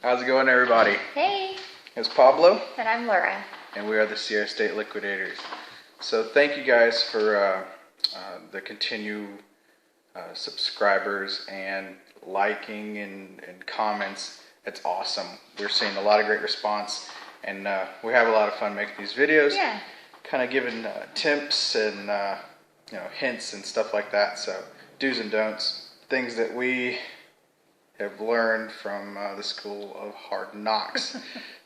How's it going, everybody? Hey! It's Pablo. And I'm Laura. And we are the Sierra State Liquidators. So thank you guys for the continued subscribers and liking and comments. It's awesome. We're seeing a lot of great response, and we have a lot of fun making these videos. Yeah. Kind of giving tips and hints and stuff like that. So do's and don'ts, things that we have learned from the School of Hard Knocks.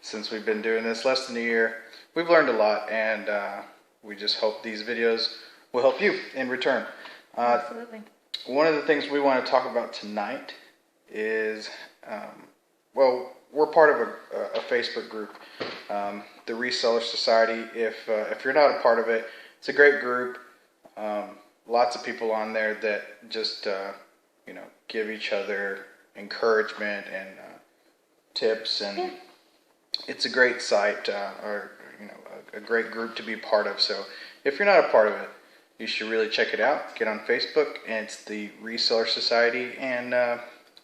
Since we've been doing this less than a year, we've learned a lot, and we just hope these videos will help you in return. Absolutely. One of the things we want to talk about tonight is, well, we're part of a Facebook group, the Reseller Society. If you're not a part of it, it's a great group. Lots of people on there that just give each other encouragement and tips, and it's a great site, or a great group to be part of. So if you're not a part of it, you should really check it out. Get on Facebook, and it's the Reseller Society, and a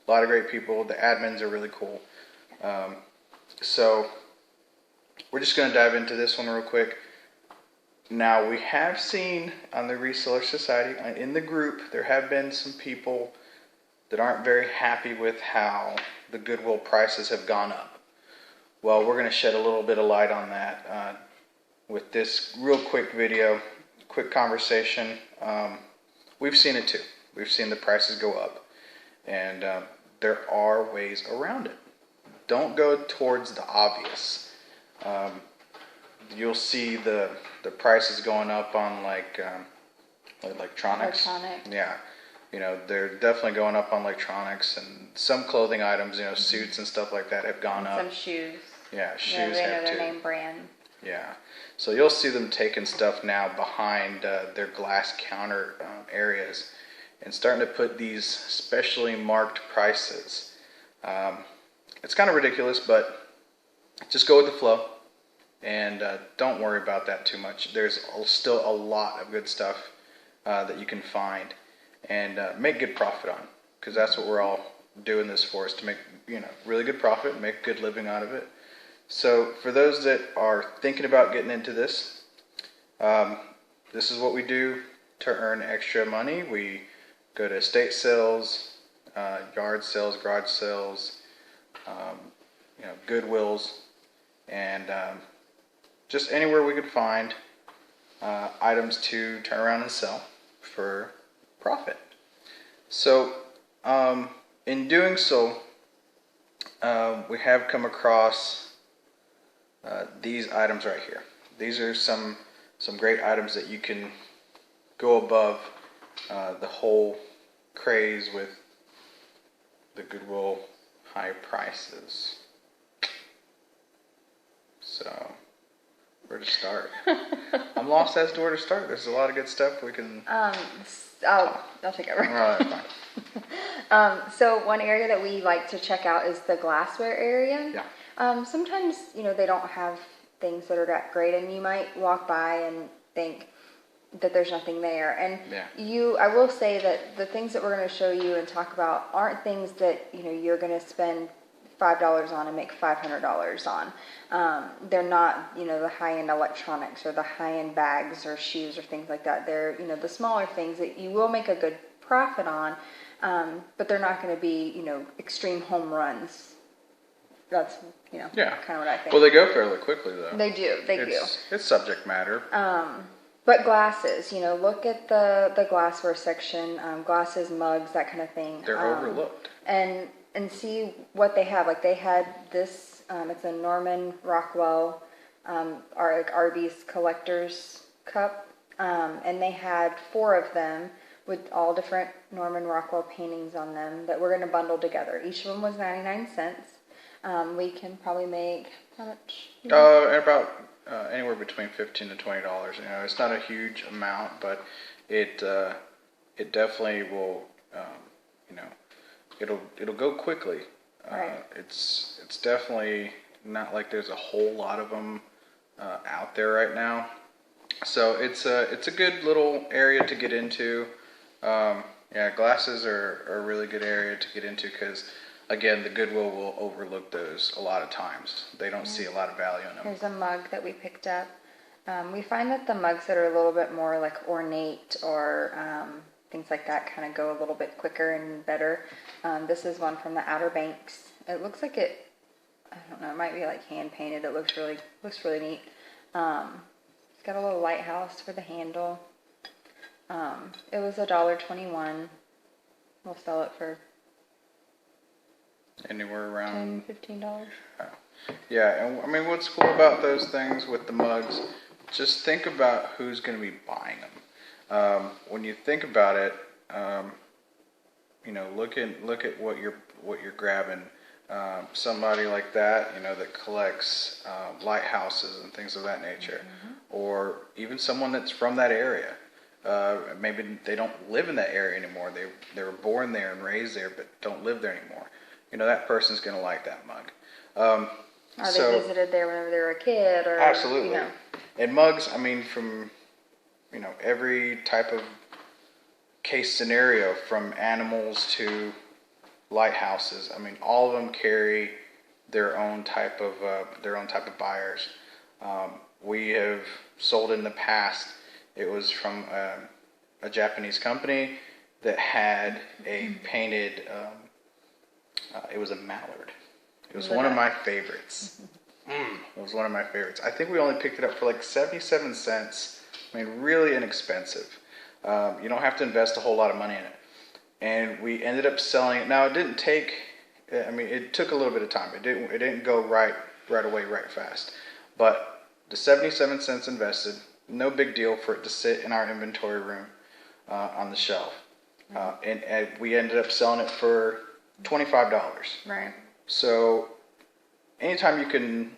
lot of great people. The admins are really cool. So we're just going to dive into this one real quick. Now, we have seen on the Reseller Society, in the group, there have been some people that aren't very happy with how the Goodwill prices have gone up. Well, we're going to shed a little bit of light on that with this real quick video, quick conversation. We've seen it too. We've seen the prices go up, and there are ways around it. Don't go towards the obvious. You'll see the prices going up on like electronics. Yeah. They're definitely going up on electronics, and some clothing items, suits and stuff like that have gone up. Some shoes. Yeah, shoes have too. Their name brand. Yeah. So you'll see them taking stuff now behind their glass counter areas and starting to put these specially marked prices. It's kind of ridiculous, but just go with the flow, and don't worry about that too much. There's still a lot of good stuff that you can find and make good profit on, because that's what we're all doing this for, is to make really good profit and make a good living out of it. So for those that are thinking about getting into this, this is what we do to earn extra money. We go to estate sales, yard sales, garage sales, Goodwills, and just anywhere we could find items to turn around and sell for profit. So in doing so, we have come across these items right here. These are some great items that you can go above the whole craze with the Goodwill high prices. So where to start? I'm lost as to where to start. There's a lot of good stuff we can. I'll take over. All right, fine. So one area that we like to check out is the glassware area. Yeah. Sometimes they don't have things that are that great, and you might walk by and think that there's nothing there. And I will say that the things that we're going to show you and talk about aren't things that you're going to spend $5 on and make $500 on. They're not the high-end electronics or the high-end bags or shoes or things like that. They're the smaller things that you will make a good profit on, but they're not going to be extreme home runs. That's kind of what I think. Well, they go fairly quickly though. They do. It's subject matter. But glasses, look at the glassware section, glasses, mugs, that kind of thing. They're overlooked. And see what they have. Like they had this, it's a Norman Rockwell, Arby's collector's cup, and they had 4 of them with all different Norman Rockwell paintings on them that we're going to bundle together. Each of them was 99 cents. We can probably make how much? About anywhere between $15 to $20. It's not a huge amount, but it definitely will. It'll go quickly. Right. It's definitely not like there's a whole lot of them out there right now. So it's a good little area to get into. Glasses are a really good area to get into because again, the Goodwill will overlook those a lot of times. They don't see a lot of value in them. Here's a mug that we picked up. We find that the mugs that are a little bit more like ornate or things like that kind of go a little bit quicker and better. This is one from the Outer Banks. It looks like I don't know, it might be like hand painted. It looks really neat. It's got a little lighthouse for the handle. It was $1.21. We'll sell it for anywhere around $10-15. Yeah, and I mean, what's cool about those things with the mugs? Just think about who's going to be buying them. When you think about it, look at what you're grabbing. Somebody like that, that collects lighthouses and things of that nature, or even someone that's from that area. Maybe they don't live in that area anymore. They were born there and raised there, but don't live there anymore. That person's going to like that mug. Or they visited there whenever they were a kid, or absolutely. And mugs, I mean, from every type of case scenario, from animals to lighthouses. I mean, all of them carry their own type of buyers. We have sold in the past. It was from a Japanese company that had a painted. It was a mallard. It was one of my favorites. It was one of my favorites. I think we only picked it up for like 77 cents. I mean, really inexpensive. You don't have to invest a whole lot of money in it. And we ended up selling it. Now, it didn't take, I mean, it took a little bit of time. It didn't go right away, right fast. But the 77 cents invested, no big deal for it to sit in our inventory room on the shelf. And we ended up selling it for $25. Right. So anytime you can,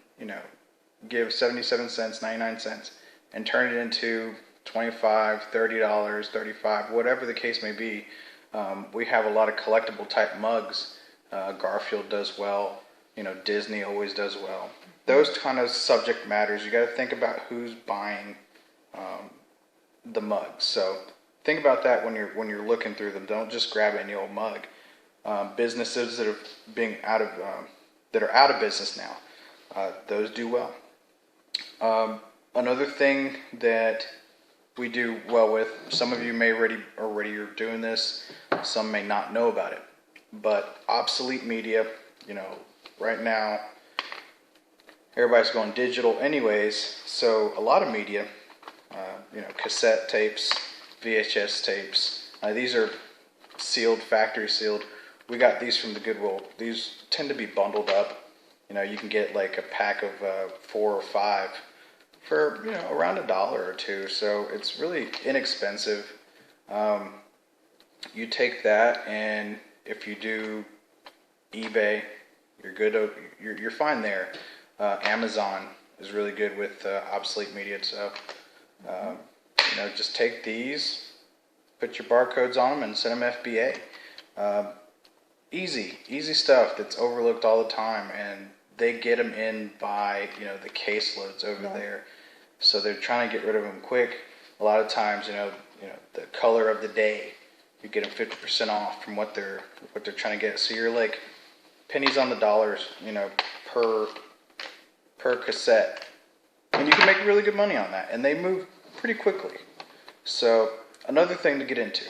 give 77 cents, 99 cents, and turn it into $25, $30, $35, whatever the case may be. We have a lot of collectible type mugs. Garfield does well. Disney always does well. Those kind of subject matters, you got to think about who's buying the mugs. So think about that when you're looking through them. Don't just grab any old mug. Businesses that are out of business now, those do well. Another thing that we do well with, some of you may already are doing this, some may not know about it, but obsolete media, right now everybody's going digital anyways, so a lot of media, cassette tapes, VHS tapes, these are sealed, factory sealed. We got these from the Goodwill. These tend to be bundled up. You can get like a pack of 4 or 5 for around $1 or $2. So it's really inexpensive. You take that, and if you do eBay, you're good. You're fine there. Amazon is really good with obsolete media. So just take these, put your barcodes on them, and send them FBA. Easy stuff that's overlooked all the time, and they get them in by the caseloads over there, so they're trying to get rid of them quick. A lot of times, the color of the day, you get them 50% off from what they're trying to get. So you're like pennies on the dollars, per cassette, and you can make really good money on that, and they move pretty quickly. So another thing to get into,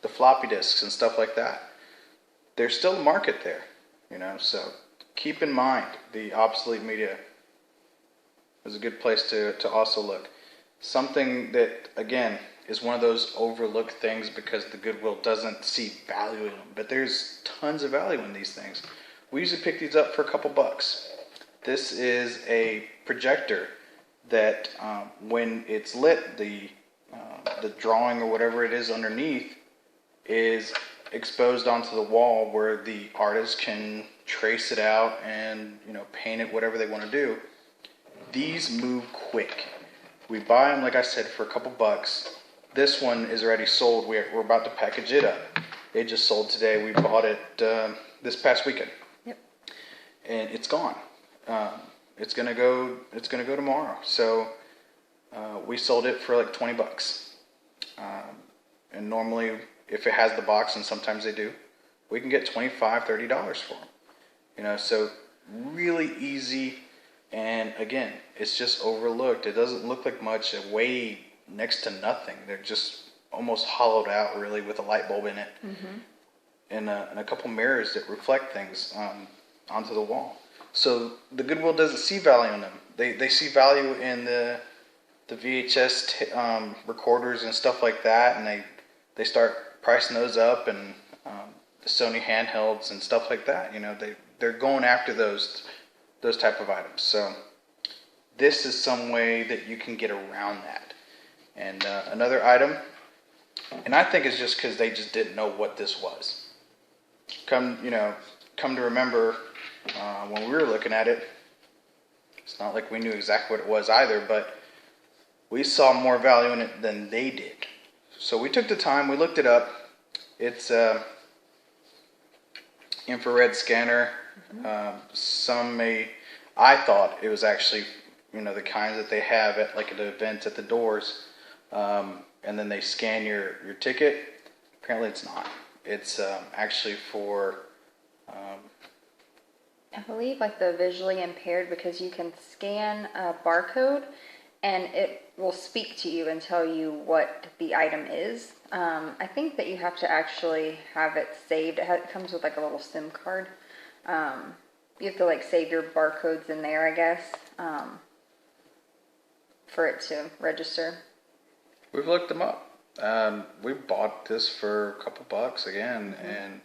the floppy disks and stuff like that. There's still a market there, so keep in mind the obsolete media is a good place to also look. Something that, again, is one of those overlooked things because the Goodwill doesn't see value in them, but there's tons of value in these things. We usually pick these up for a couple bucks. This is a projector that when it's lit, the drawing or whatever it is underneath is exposed onto the wall where the artist can trace it out and paint it whatever they want to do. These move quick. We buy them, like I said, for a couple bucks. This one is already sold. We're about to package it up. It just sold today. We bought it this past weekend. Yep. And it's gone. It's gonna go tomorrow. So we sold it for like $20. And normally, if it has the box, and sometimes they do, we can get $25, $30 for them. You know, so really easy. And again, it's just overlooked. It doesn't look like much. It weigh next to nothing. They're just almost hollowed out, really, with a light bulb in it, and a couple mirrors that reflect things onto the wall. So the Goodwill doesn't see value in them. They see value in the VHS recorders and stuff like that, and they start pricing those up, and the Sony handhelds and stuff like that. You know, they're going after those type of items. So this is some way that you can get around that. And another item, and I think it's just because they just didn't know what this was. Come to remember, when we were looking at it, it's not like we knew exactly what it was either, but we saw more value in it than they did. So we took the time, we looked it up. It's a infrared scanner. I thought it was actually, the kinds that they have at like the events at the doors, and then they scan your ticket. Apparently it's not. It's actually for I believe like the visually impaired, because you can scan a barcode and it will speak to you and tell you what the item is. I think that you have to actually have it saved. It comes with like a little SIM card. You have to like save your barcodes in there, I guess, for it to register. We've looked them up. We bought this for a couple bucks again, and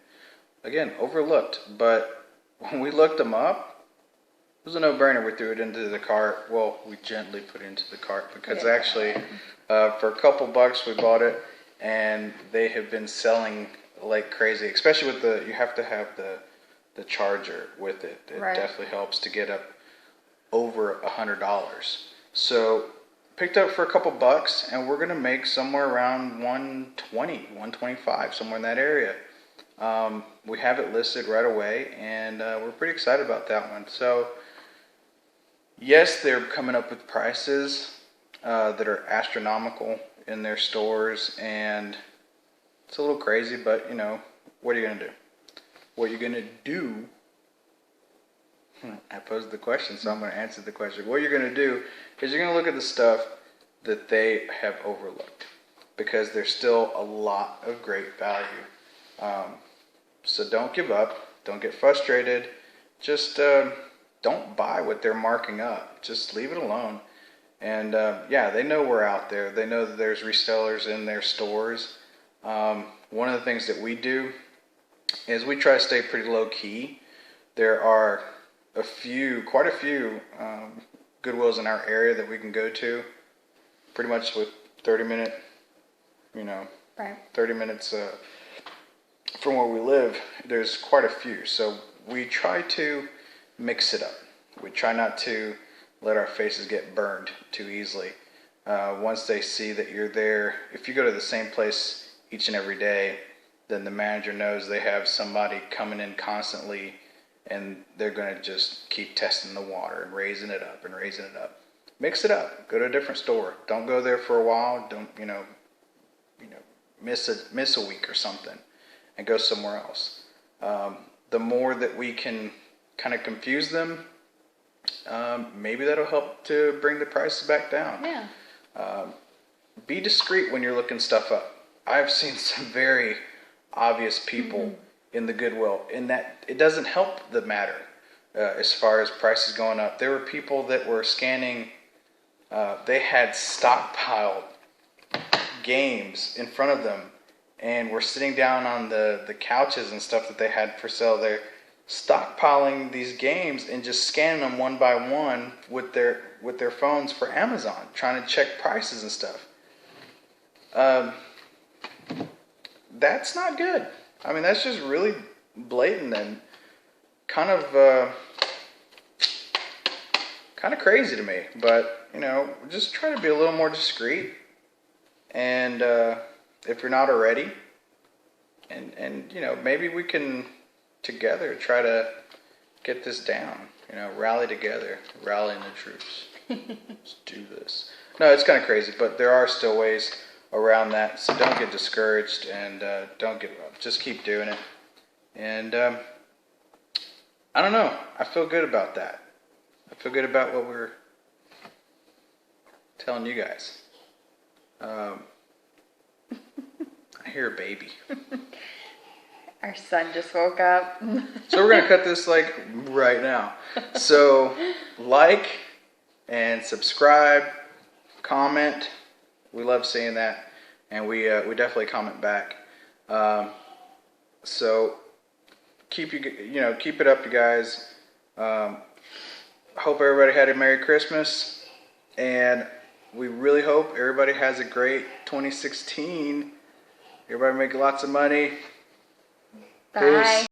again, overlooked. But when we looked them up, it was a no-brainer. We threw it into the cart. Well, we gently put it into the cart because actually, for a couple bucks, we bought it, and they have been selling like crazy. Especially with you have to have the charger with it. It definitely helps to get up over $100. So picked up for a couple bucks, and we're gonna make somewhere around 120, 125, somewhere in that area. We have it listed right away, and we're pretty excited about that one. So yes, they're coming up with prices that are astronomical in their stores, and it's a little crazy, but what are you gonna do? What you're gonna do, I posed the question, so I'm gonna answer the question. What you're gonna do is you're gonna look at the stuff that they have overlooked, because there's still a lot of great value. So don't give up, don't get frustrated, just don't buy what they're marking up. Just leave it alone. And they know we're out there. They know that there's resellers in their stores. One of the things that we do is we try to stay pretty low key. There are quite a few Goodwills in our area that we can go to, pretty much with 30 minutes from where we live. There's quite a few. So we try to mix it up. We try not to let our faces get burned too easily. Once they see that you're there, if you go to the same place each and every day, then the manager knows they have somebody coming in constantly, and they're going to just keep testing the water and raising it up. Mix it up. Go to a different store. Don't go there for a while. Don't miss a week or something, and go somewhere else. The more that we can kind of confuse them, maybe that'll help to bring the prices back down. Yeah. Be discreet when you're looking stuff up. I've seen some very obvious people in the Goodwill, in that it doesn't help the matter as far as prices going up. There were people that were scanning, they had stockpiled games in front of them, and were sitting down on the couches and stuff that they had for sale there, stockpiling these games and just scanning them one by one with their phones for Amazon, trying to check prices and stuff. That's not good. I mean, that's just really blatant and kind of crazy to me. But just try to be a little more discreet. And if you're not already, and maybe we can together try to get this down. Rally together, rallying the troops. Let's do this. No, it's kind of crazy, but there are still ways around that. So don't get discouraged, and don't give up. Just keep doing it, And I don't know. I feel good about that. I feel good about what we're telling you guys. I hear a baby. Our son just woke up. So we're going to cut this like right now. So like and subscribe, comment. We love seeing that. And we definitely comment back. So keep it up, you guys. Hope everybody had a Merry Christmas, and we really hope everybody has a great 2016. Everybody make lots of money. Bye. Peace.